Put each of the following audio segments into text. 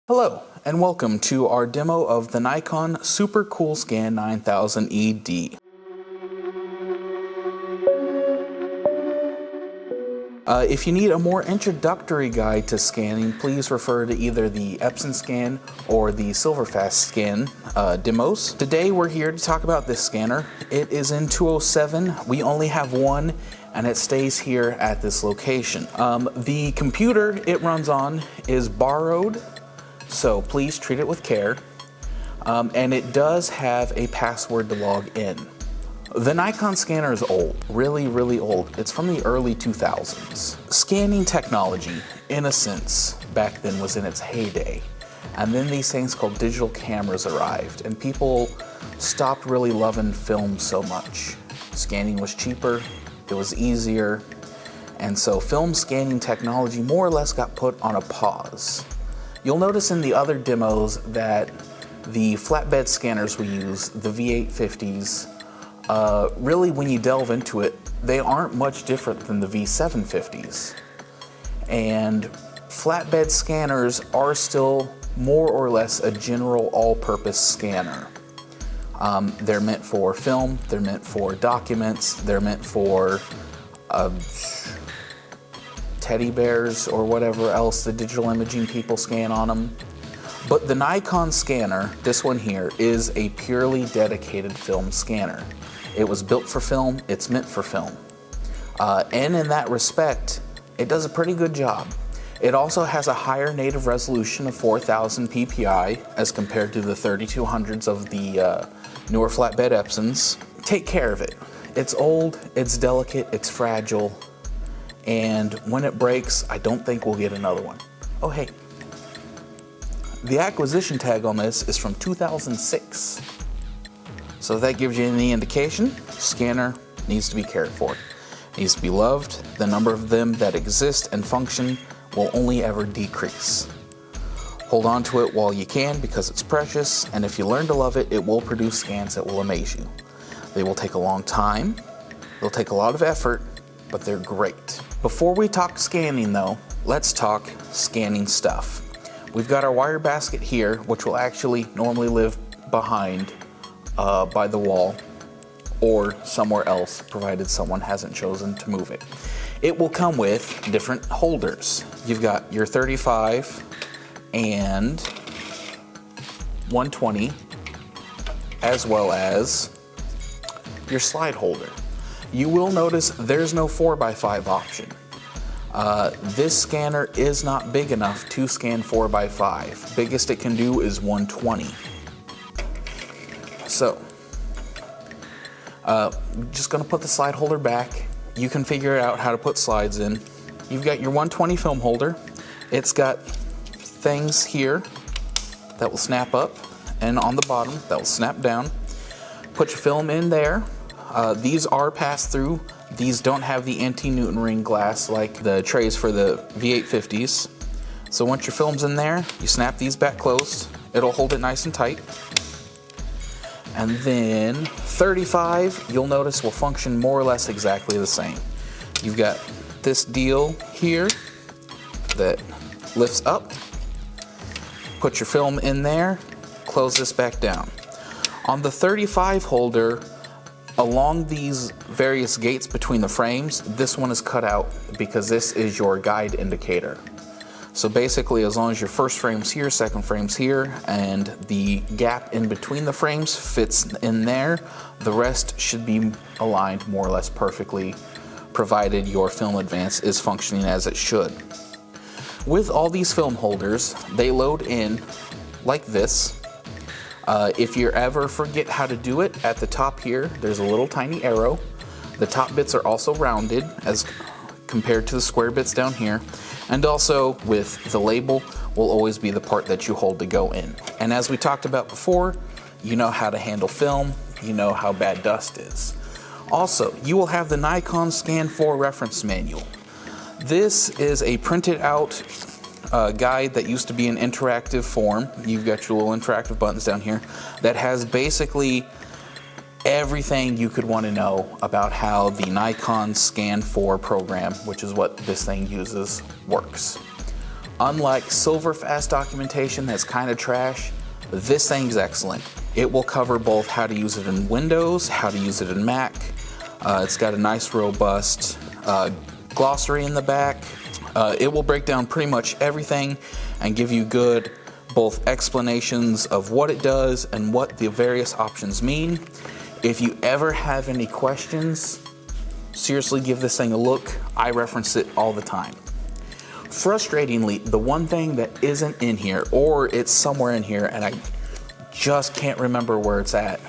Hello, and welcome to our demo of the Nikon Super Cool Scan 9000 ED. If you need a more introductory guide to scanning, please refer to either the Epson Scan or the Silverfast Scan demos. Today we're here to talk about this scanner. It is in 207. We only have one, and it stays here at this location. The computer it runs on is borrowed, so please treat it with care. And it does have a password to log in. The Nikon scanner is old, really old. It's from the early 2000s. Scanning technology, in a sense, back then was in its heyday. And then these things called digital cameras arrived, and people stopped really loving film so much. Scanning was cheaper, it was easier, and so film scanning technology more or less got put on a pause. You'll notice in the other demos that the flatbed scanners we use, the V850s, really when you delve into it, they aren't much different than the V750s. And flatbed scanners are still more or less a general all-purpose scanner. They're meant for film, they're meant for documents, they're meant for teddy bears or whatever else the digital imaging people scan on them. But the Nikon scanner, this one here, is a purely dedicated film scanner. It was built for film, it's meant for film. And in that respect, it does a pretty good job. It also has a higher native resolution of 4000 ppi as compared to the 3200s of the newer flatbed Epsons. Take care of it. It's old, it's delicate, it's fragile, and when it breaks, I don't think we'll get another one. Oh hey, the acquisition tag on this is from 2006. So if that gives you any indication, scanner needs to be cared for. It needs to be loved. The number of them that exist and function will only ever decrease. Hold on to it while you can because it's precious, and if you learn to love it, it will produce scans that will amaze you. They will take a long time, they'll take a lot of effort, but they're great. Before we talk scanning though, let's talk scanning stuff. We've got our wire basket here, which will actually normally live behind by the wall or somewhere else, provided someone hasn't chosen to move it. It will come with different holders. You've got your 35 and 120, as well as your slide holder. You will notice there's no 4x5 option. This scanner is not big enough to scan 4x5. Biggest it can do is 120. So, just gonna put the slide holder back. You can figure out how to put slides in. You've got your 120 film holder. It's got things here that will snap up, and on the bottom that will snap down. Put your film in there. These are pass-through. These don't have the anti-Newton ring glass like the trays for the V850s. So once your film's in there, you snap these back closed. It'll hold it nice and tight. And then 35, you'll notice, will function more or less exactly the same. You've got this deal here that lifts up. Put your film in there, close this back down. On the 35 holder, along these various gates between the frames, this one is cut out because this is your guide indicator. So basically, as long as your first frame's here, second frame's here, and the gap in between the frames fits in there, the rest should be aligned more or less perfectly, provided your film advance is functioning as it should. With all these film holders, they load in like this. If you ever forget how to do it, at the top here, there's a little tiny arrow. The top bits are also rounded as compared to the square bits down here. And also with the label will always be the part that you hold to go in. And as we talked about before, you know how to handle film, you know how bad dust is. Also, you will have the Nikon Scan 4 reference manual. This is a printed out guide that used to be in interactive form. You've got your little interactive buttons down here that has basically everything you could want to know about how the Nikon Scan 4 program, which is what this thing uses, works. Unlike silver fast documentation that's kind of trash, this thing's excellent. It will cover both how to use it in Windows, how to use it in Mac. It's got a nice robust glossary in the back. It will break down pretty much everything and give you good both explanations of what it does and what the various options mean. If you ever have any questions, seriously give this thing a look. I reference it all the time. Frustratingly, the one thing that isn't in here, or it's somewhere in here and I just can't remember where it's at,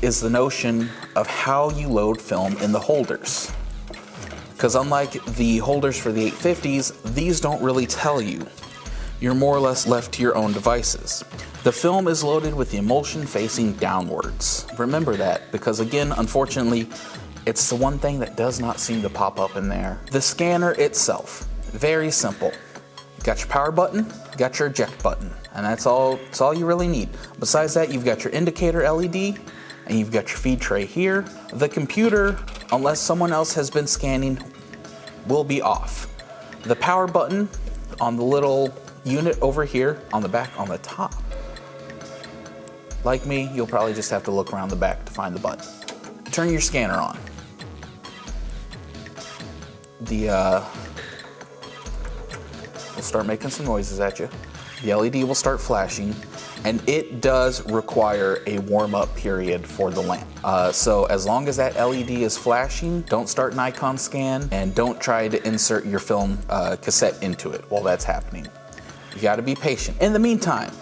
is the notion of how you load film in the holders. Because unlike the holders for the 850s, these don't really tell you. You're more or less left to your own devices. The film is loaded with the emulsion facing downwards. Remember that, because again, unfortunately, it's the one thing that does not seem to pop up in there. The scanner itself, very simple. You got your power button, you got your eject button, and that's all you really need. Besides that, you've got your indicator LED, and you've got your feed tray here. The computer, unless someone else has been scanning, will be off. The power button on the little unit over here on the back on the top. Like me, you'll probably just have to look around the back to find the button. Turn your scanner on. We'll start making some noises at you. The LED will start flashing, and it does require a warm-up period for the lamp. So as long as that LED is flashing, don't start Nikon scan, and don't try to insert your film cassette into it while that's happening. You gotta be patient. In the meantime,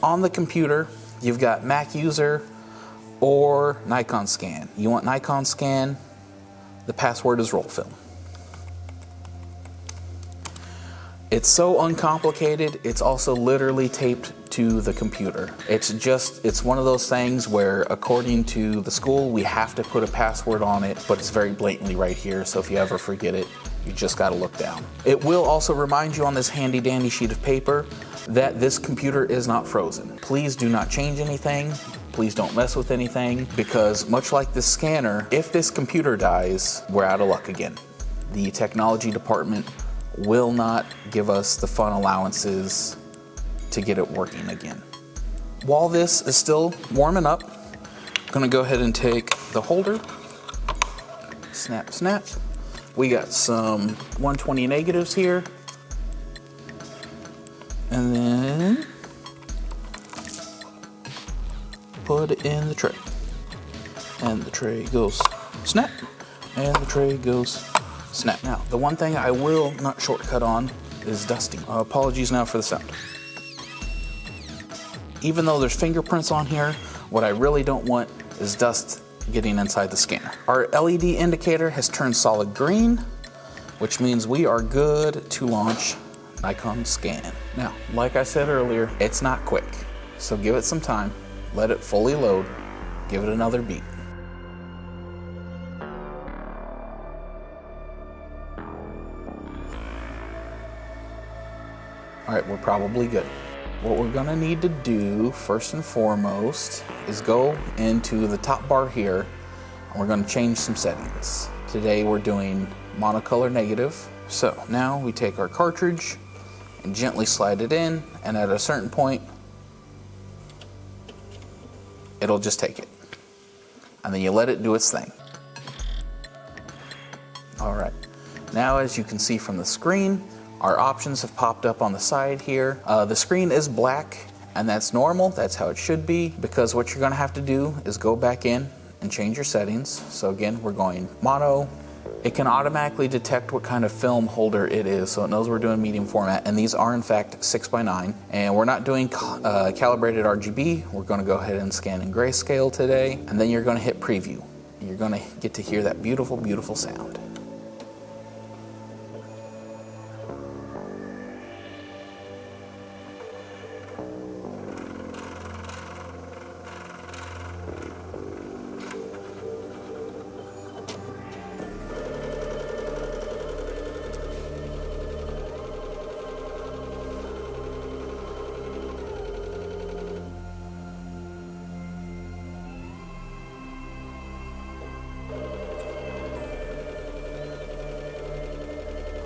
on the computer, you've got Mac user or Nikon scan. You want Nikon scan, the password is roll film. It's so uncomplicated, it's also literally taped to the computer. It's one of those things where, according to the school, we have to put a password on it, but it's very blatantly right here, so if you ever forget it, you just gotta look down. It will also remind you on this handy dandy sheet of paper that this computer is not frozen. Please do not change anything. Please don't mess with anything, because much like this scanner, if this computer dies, we're out of luck again. The technology department will not give us the fund allowances to get it working again. While this is still warming up, I'm gonna go ahead and take the holder, snap, snap. We got some 120 negatives here, and then put it in the tray. And the tray goes snap, and the tray goes snap. Now, the one thing I will not shortcut on is dusting. Apologies now for the sound. Even though there's fingerprints on here, what I really don't want is dust getting inside the scanner. Our LED indicator has turned solid green, which means we are good to launch Nikon scan. Now, like I said earlier, it's not quick, so give it some time, let it fully load, give it another beat. All right, we're probably good. What we're gonna need to do first and foremost is go into the top bar here, and we're gonna change some settings. Today we're doing monocolor negative. So now we take our cartridge and gently slide it in, and at a certain point, it'll just take it. And then you let it do its thing. All right, now as you can see from the screen, our options have popped up on the side here. The screen is black, and that's normal. That's how it should be, because what you're gonna have to do is go back in and change your settings. So again, we're going mono. It can automatically detect what kind of film holder it is, so it knows we're doing medium format, and these are in fact 6x9. And we're not doing calibrated RGB. We're gonna go ahead and scan in grayscale today, and then you're gonna hit preview. And you're gonna get to hear that beautiful, beautiful sound.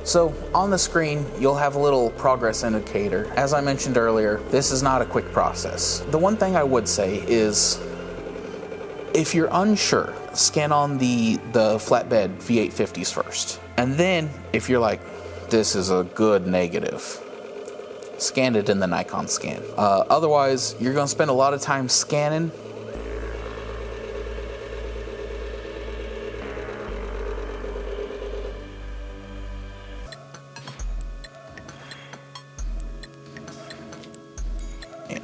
So on the screen, you'll have a little progress indicator. As I mentioned earlier, this is not a quick process. The one thing I would say is, if you're unsure, scan on the flatbed V850s first. And then if you're like, this is a good negative, scan it in the Nikon scan. Otherwise, you're gonna spend a lot of time scanning. Yeah,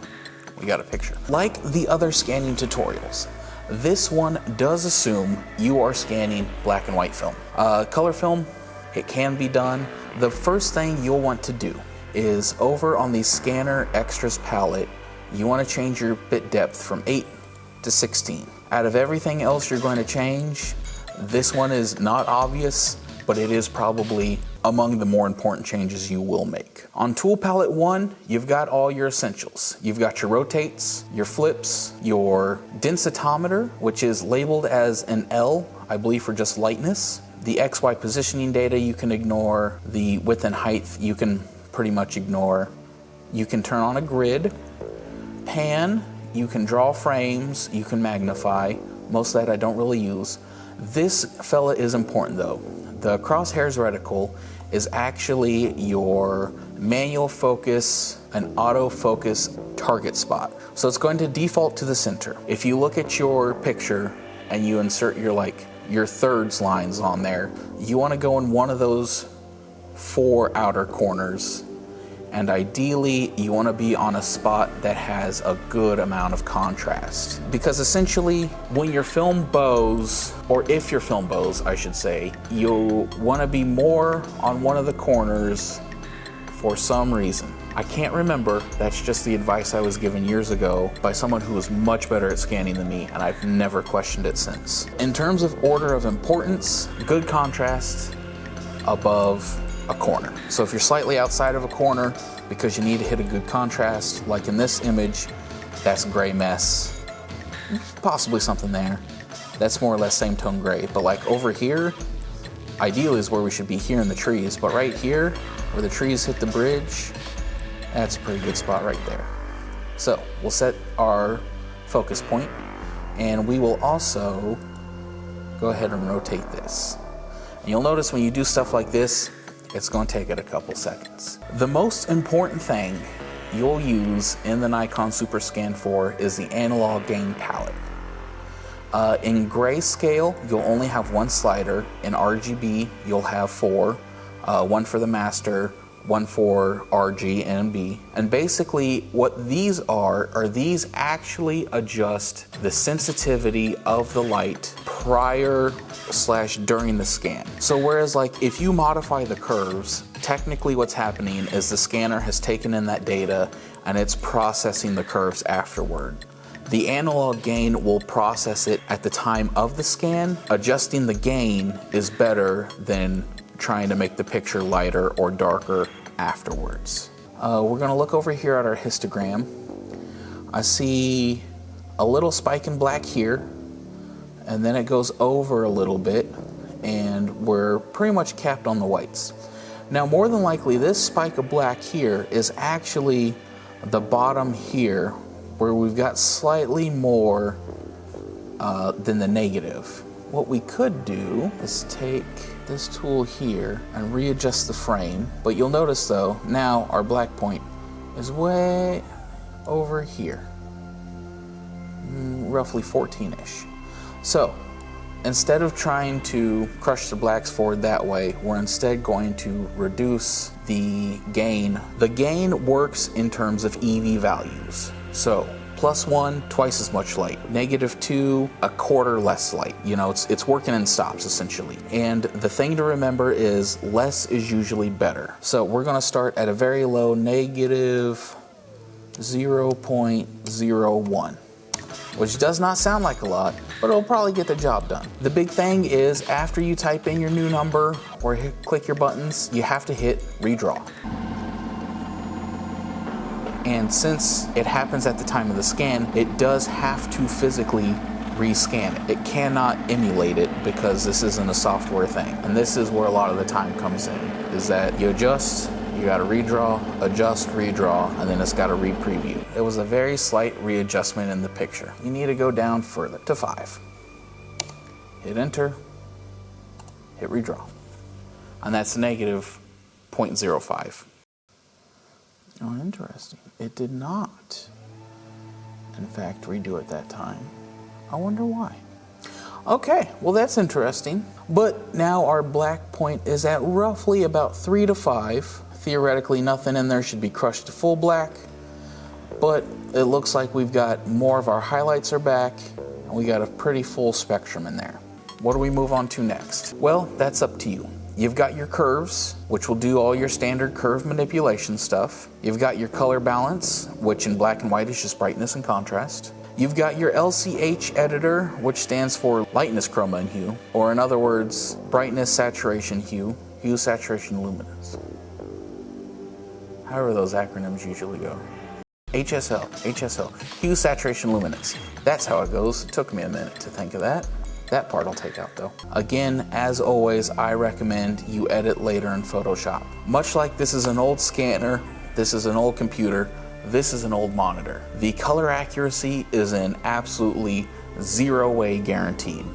we got a picture. Like the other scanning tutorials, this one does assume you are scanning black and white film. Color film, it can be done. The first thing you'll want to do is over on the scanner extras palette, you want to change your bit depth from 8 to 16. Out of everything else you're going to change, this one is not obvious, but it is probably among the more important changes you will make. On tool palette 1, you've got all your essentials. You've got your rotates, your flips, your densitometer, which is labeled as an L, I believe for just lightness. The XY positioning data you can ignore. The width and height you can pretty much ignore. You can turn on a grid. Pan, you can draw frames, you can magnify. Most of that I don't really use. This fella is important though. The crosshairs reticle is actually your manual focus and autofocus target spot. So it's going to default to the center. If you look at your picture and you insert your thirds lines on there, you want to go in one of those 4 outer corners, and ideally you want to be on a spot that has a good amount of contrast, because essentially when your film bows, or if your film bows I should say, you'll want to be more on one of the corners for some reason. I can't remember, that's just the advice I was given years ago by someone who was much better at scanning than me, and I've never questioned it since. In terms of order of importance, good contrast above a corner. So if you're slightly outside of a corner because you need to hit a good contrast, like in this image, that's gray mess. Possibly something there. That's more or less same tone gray, but like over here, ideally is where we should be here in the trees, but right here, where the trees hit the bridge, that's a pretty good spot right there. So we'll set our focus point, and we will also go ahead and rotate this. And you'll notice when you do stuff like this, it's going to take it a couple seconds. The most important thing you'll use in the Nikon Super Scan 4 is the analog gain palette. In grayscale, you'll only have 1 slider. In RGB, you'll have 4, 1 for the master, 1 for RG and B. And basically what these are these actually adjust the sensitivity of the light prior/during the scan. So whereas like if you modify the curves, technically what's happening is the scanner has taken in that data and it's processing the curves afterward. The analog gain will process it at the time of the scan. Adjusting the gain is better than trying to make the picture lighter or darker afterwards. We're gonna look over here at our histogram. I see a little spike in black here, and then it goes over a little bit, and we're pretty much capped on the whites. Now, more than likely, this spike of black here is actually the bottom here, where we've got slightly more than the negative. What we could do is take this tool here and readjust the frame, but you'll notice though, now our black point is way over here, roughly 14-ish. So instead of trying to crush the blacks forward that way, we're instead going to reduce the gain. The gain works in terms of EV values. So +1, twice as much light. -2, a quarter less light. You know, it's working in stops essentially. And the thing to remember is less is usually better. So we're gonna start at a very low -0.01, which does not sound like a lot, but it'll probably get the job done. The big thing is after you type in your new number or click your buttons, you have to hit redraw. And since it happens at the time of the scan, it does have to physically rescan it. It cannot emulate it because this isn't a software thing. And this is where a lot of the time comes in, is that you adjust, you gotta redraw, adjust, redraw, and then it's gotta re-preview. It was a very slight readjustment in the picture. You need to go down further to 5. Hit enter, hit redraw. And that's negative 0.05. Oh, interesting. It did not, in fact, redo it that time. I wonder why. Okay, well that's interesting. But now our black point is at roughly about 3 to 5. Theoretically, nothing in there should be crushed to full black. But it looks like we've got more of our highlights are back, and we got a pretty full spectrum in there. What do we move on to next? Well, that's up to you. You've got your curves, which will do all your standard curve manipulation stuff. You've got your color balance, which in black and white is just brightness and contrast. You've got your LCH editor, which stands for lightness, chroma, and hue, or in other words, brightness, saturation, hue, hue, saturation, luminance. However those acronyms usually go. HSL, hue, saturation, luminance. That's how it goes. It took me a minute to think of that. That part I'll take out though. Again, as always, I recommend you edit later in Photoshop. Much like this is an old scanner, this is an old computer, this is an old monitor. The color accuracy is an absolutely zero-way guaranteed.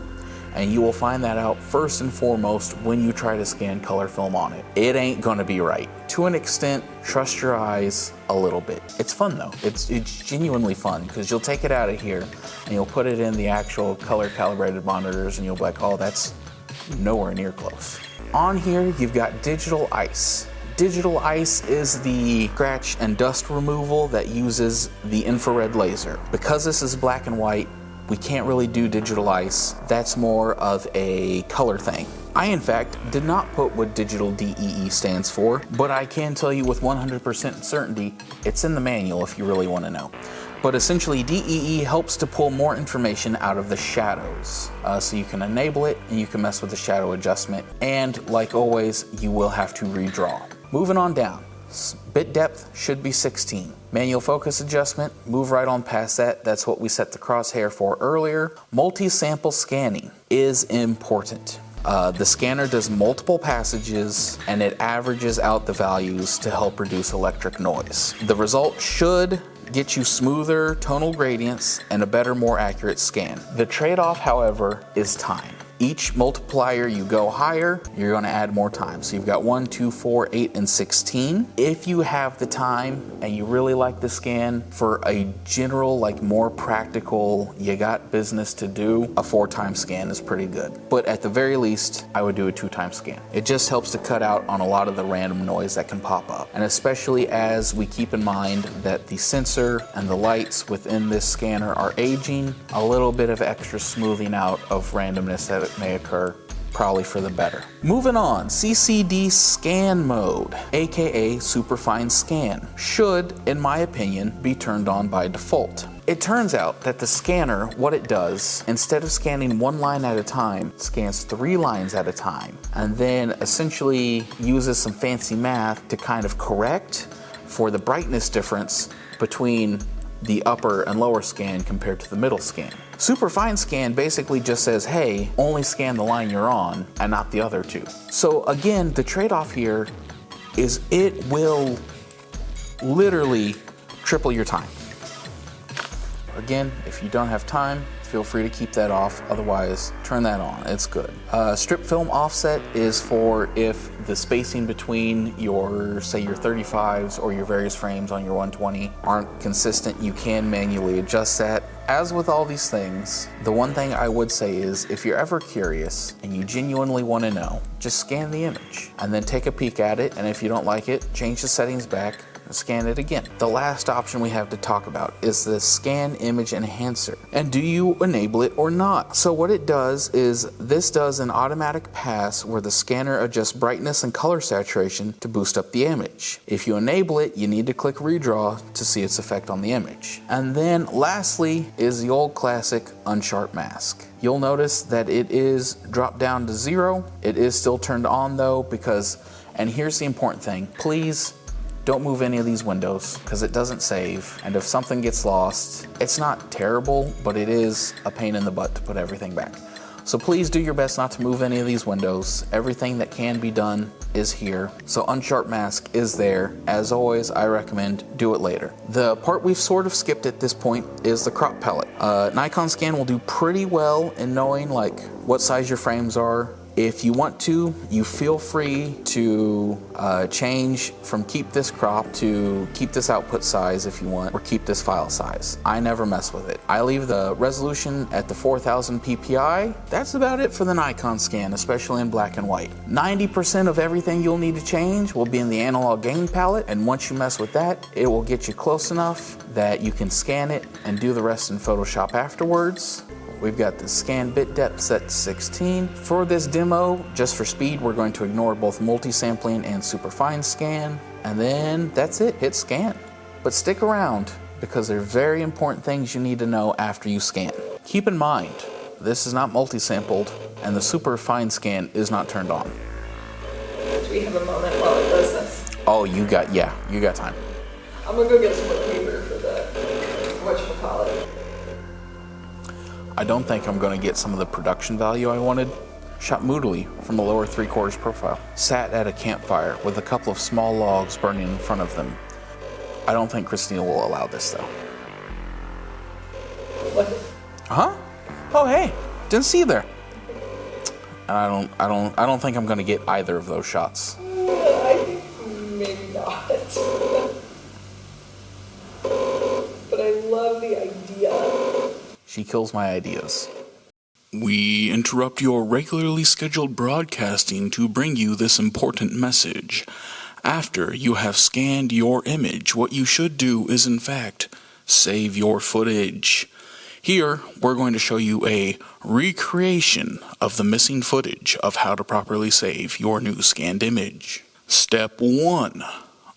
And you will find that out first and foremost when you try to scan color film on it. It ain't gonna be right. To an extent, trust your eyes a little bit. It's fun though. It's genuinely fun because you'll take it out of here and you'll put it in the actual color calibrated monitors and you'll be like, oh, that's nowhere near close. On here, you've got digital ice. Digital ice is the scratch and dust removal that uses the infrared laser. Because this is black and white, we can't really do digital ice. That's more of a color thing. I, in fact, did not put what digital DEE stands for, but I can tell you with 100% certainty, it's in the manual if you really want to know. But essentially, DEE helps to pull more information out of the shadows. So you can enable it and you can mess with the shadow adjustment. And like always, you will have to redraw. Moving on down. Bit depth should be 16. Manual focus adjustment, move right on past that. That's what we set the crosshair for earlier. Multi-sample scanning is important. The scanner does multiple passages and it averages out the values to help reduce electric noise. The result should get you smoother tonal gradients and a better, more accurate scan. The trade-off, however, is time. Each multiplier you go higher, you're going to add more time. So you've got 1, 2, 4, 8, and 16. If you have the time and you really like the scan for a general, like more practical, you got business to do, a 4-time scan is pretty good. But at the very least, I would do a 2-time scan. It just helps to cut out on a lot of the random noise that can pop up. And especially as we keep in mind that the sensor and the lights within this scanner are aging, a little bit of extra smoothing out of randomness that may occur, probably for the better. Moving on, CCD scan mode, aka superfine scan, should, in my opinion, be turned on by default. It turns out that the scanner, what it does, instead of scanning 1 line at a time, scans 3 lines at a time, and then essentially uses some fancy math to kind of correct for the brightness difference between the upper and lower scan compared to the middle scan. Superfine scan basically just says, hey, only scan the line you're on and not the other 2. So again, the trade-off here is it will literally triple your time. Again, if you don't have time, feel free to keep that off. Otherwise, turn that on. It's good. Strip film offset is for if the spacing between your, say, your 35s or your various frames on your 120 aren't consistent, you can manually adjust that. As with all these things, the one thing I would say is if you're ever curious and you genuinely want to know, just scan the image and then take a peek at it. And if you don't like it, change the settings back, scan it again. The last option we have to talk about is the scan image enhancer. And do you enable it or not? So what it does is this does an automatic pass where the scanner adjusts brightness and color saturation to boost up the image. If you enable it, you need to click redraw to see its effect on the image. And then lastly is the old classic unsharp mask. You'll notice that it is dropped down to 0. It is still turned on though because, and here's the important thing, please don't move any of these windows because it doesn't save. And if something gets lost, it's not terrible, but it is a pain in the butt to put everything back. So please do your best not to move any of these windows. Everything that can be done is here. So unsharp mask is there. As always, I recommend do it later. The part we've sort of skipped at this point is the crop palette. Nikon scan will do pretty well in knowing like what size your frames are. If you want to, you feel free to change from keep this crop to keep this output size if you want, or keep this file size. I never mess with it. I leave the resolution at the 4000 ppi. That's about it for the Nikon scan, especially in black and white. 90% of everything you'll need to change will be in the analog gain palette, and once you mess with that, it will get you close enough that you can scan it and do the rest in Photoshop afterwards. We've got the scan bit depth set to 16. For this demo, just for speed, we're going to ignore both multi-sampling and superfine scan. And then that's it, hit scan. But stick around because there are very important things you need to know after you scan. Keep in mind, this is not multi-sampled and the superfine scan is not turned on. Do we have a moment while it does this? Oh, you got time. I'm gonna go get some more paper for the whatchamacallit. I don't think I'm going to get some of the production value I wanted. Shot moodily from the lower 3/4 profile. Sat at a campfire with a couple of small logs burning in front of them. I don't think Christina will allow this though. What? Huh? Oh hey, didn't see you there. I don't think I'm going to get either of those shots. I think maybe not. But I love the idea. She kills my ideas. We interrupt your regularly scheduled broadcasting to bring you this important message. After you have scanned your image, what you should do is, in fact, save your footage. Here, we're going to show you a recreation of the missing footage of how to properly save your new scanned image. Step 1.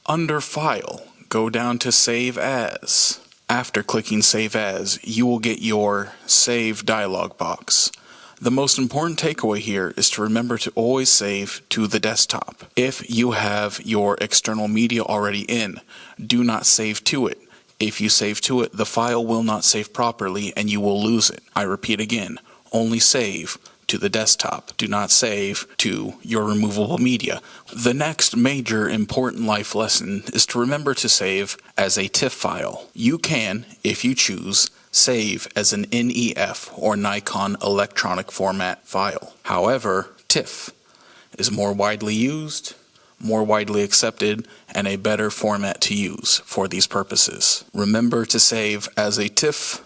Under File, go down to Save As. After clicking Save As, you will get your Save dialog box. The most important takeaway here is to remember to always save to the desktop. If you have your external media already in, do not save to it. If you save to it, the file will not save properly and you will lose it. I repeat again, only save to the desktop. Do not save to your removable media. The next major important life lesson is to remember to save as a TIFF file. You can, if you choose, save as an NEF or Nikon electronic format file. However, TIFF is more widely used, more widely accepted, and a better format to use for these purposes. Remember to save as a TIFF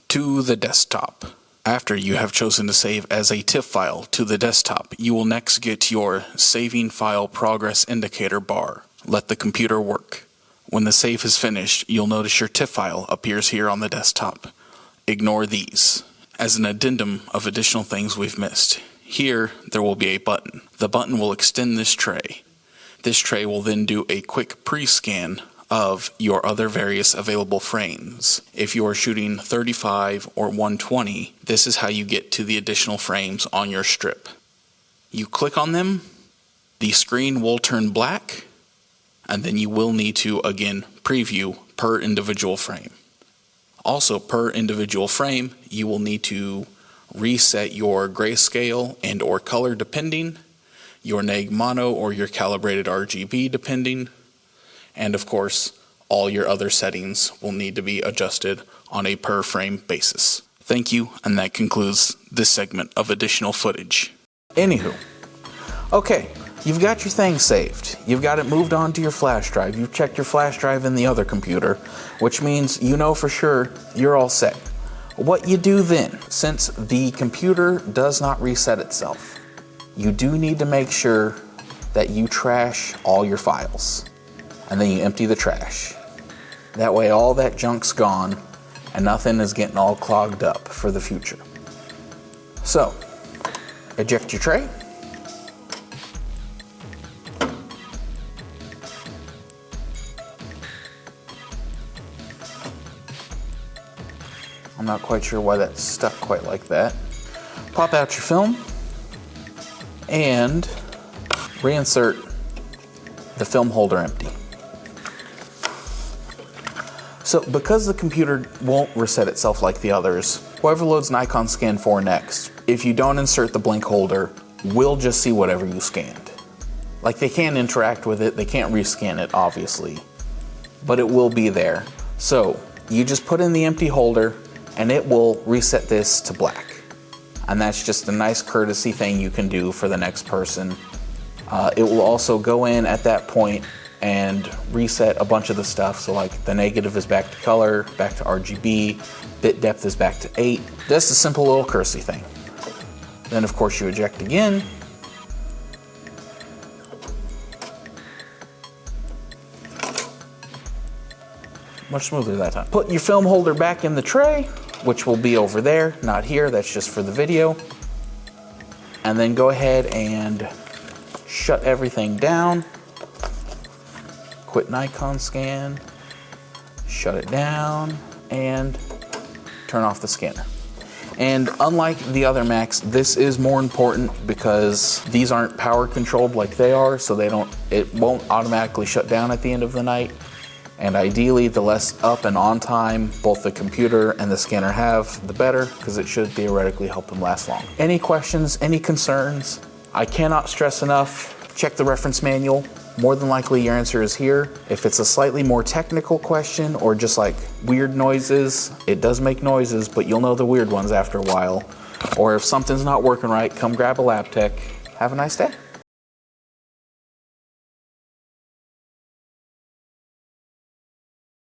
to the desktop. After you have chosen to save as a TIFF file to the desktop, you will next get your Saving File Progress Indicator bar. Let the computer work. When the save is finished, you'll notice your TIFF file appears here on the desktop. Ignore these. As an addendum of additional things we've missed, here there will be a button. The button will extend this tray. This tray will then do a quick pre-scan of your other various available frames. If you are shooting 35 or 120, this is how you get to the additional frames on your strip. You click on them, the screen will turn black, and then you will need to again preview per individual frame. Also, per individual frame, you will need to reset your grayscale and or color depending, your neg mono or your calibrated RGB depending, and of course, all your other settings will need to be adjusted on a per frame basis. Thank you, and that concludes this segment of additional footage. Anywho, okay, you've got your thing saved. You've got it moved on to your flash drive. You've checked your flash drive in the other computer, which means you know for sure you're all set. What you do then, since the computer does not reset itself, you do need to make sure that you trash all your files. And then you empty the trash. That way all that junk's gone and nothing is getting all clogged up for the future. So, eject your tray. I'm not quite sure why that's stuck quite like that. Pop out your film and reinsert the film holder empty. So because the computer won't reset itself like the others, whoever loads Nikon Scan 4 next, if you don't insert the blink holder, will just see whatever you scanned. Like, they can't interact with it, they can't rescan it, obviously, but it will be there. So you just put in the empty holder and it will reset this to black. And that's just a nice courtesy thing you can do for the next person. It will also go in at that point and reset a bunch of the stuff. So like the negative is back to color, back to RGB, bit depth is back to 8. Just a simple little courtesy thing. Then of course you eject again. Much smoother that time. Put your film holder back in the tray, which will be over there, not here, that's just for the video. And then go ahead and shut everything down. Quit Nikon Scan, shut it down, and turn off the scanner. And unlike the other Macs, this is more important because these aren't power controlled like they are, so it won't automatically shut down at the end of the night. And ideally, the less up and on time both the computer and the scanner have, the better, because it should theoretically help them last long. Any questions, any concerns? I cannot stress enough, check the reference manual. More than likely your answer is here. If it's a slightly more technical question or just like weird noises, it does make noises, but you'll know the weird ones after a while. Or if something's not working right, come grab a lab tech. Have a nice day.